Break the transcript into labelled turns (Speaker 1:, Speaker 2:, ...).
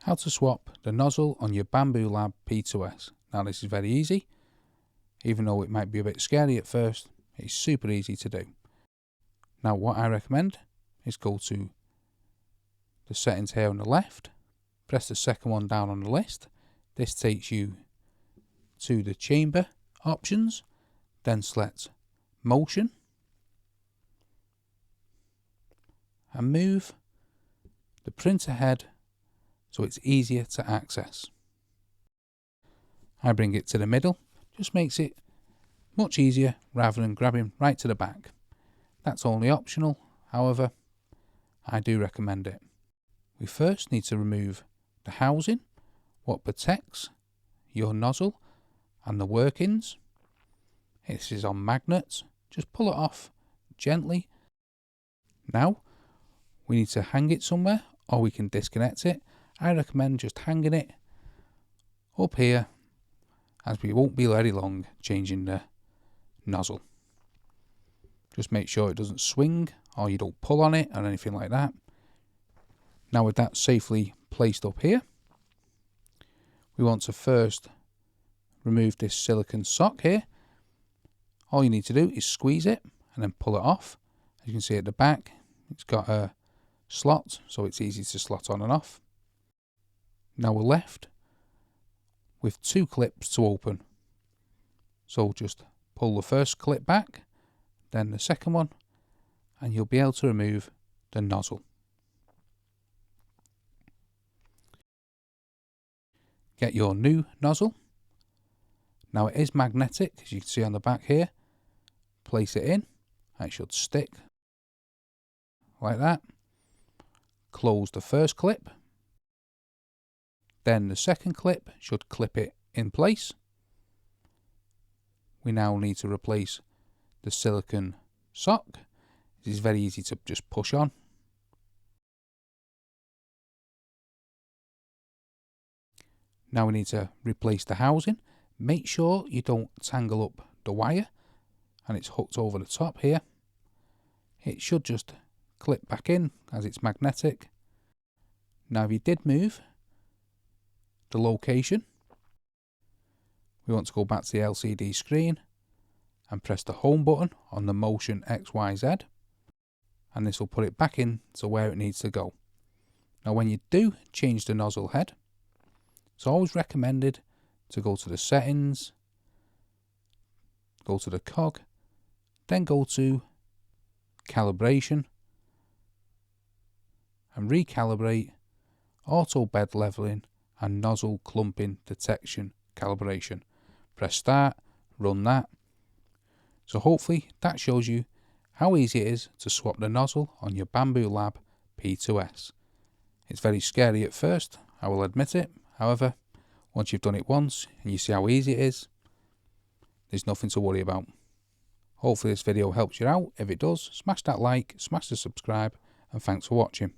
Speaker 1: How to swap the nozzle on your Bambu Lab P2S. Now this is very easy, even though it might be a bit scary at first, it's super easy to do. Now what I recommend is go to the settings here on the left, press the second one down on the list. This takes you to the chamber options, then select motion and move the printer head so it's easier to access. I bring it to the middle, just makes it much easier rather than grabbing right to the back. That's only optional, however, I do recommend it. We first need to remove the housing, what protects your nozzle and the workings. This is on magnets, just pull it off gently. Now we need to hang it somewhere, or we can disconnect it. I recommend just hanging it up here, as we won't be very long changing the nozzle. Just make sure it doesn't swing or you don't pull on it or anything like that. Now with that safely placed up here, we want to first remove this silicone sock here. All you need to do is squeeze it and then pull it off. As you can see at the back, it's got a slot, so it's easy to slot on and off. Now we're left with two clips to open. So just pull the first clip back, then the second one, and you'll be able to remove the nozzle. Get your new nozzle. Now it is magnetic, as you can see on the back here. Place it in, and it should stick like that. Close the first clip. Then the second clip should clip it in place. We now need to replace the silicone sock. It is very easy to just push on. Now we need to replace the housing. Make sure you don't tangle up the wire and it's hooked over the top here. It should just clip back in as it's magnetic. Now if you did move the location, we want to go back to the LCD screen and press the home button on the motion XYZ, and this will put it back in to where it needs to go. Now when you do change the nozzle head, it's always recommended to go to the settings, go to the cog, then go to calibration and recalibrate auto bed leveling and nozzle clumping detection calibration. Press start, run that. So hopefully that shows you how easy it is to swap the nozzle on your Bambu Lab P2S. It's very scary at first, I will admit it. However, once you've done it once and you see how easy it is, there's nothing to worry about. Hopefully this video helps you out. If it does, smash that like, smash the subscribe, and thanks for watching.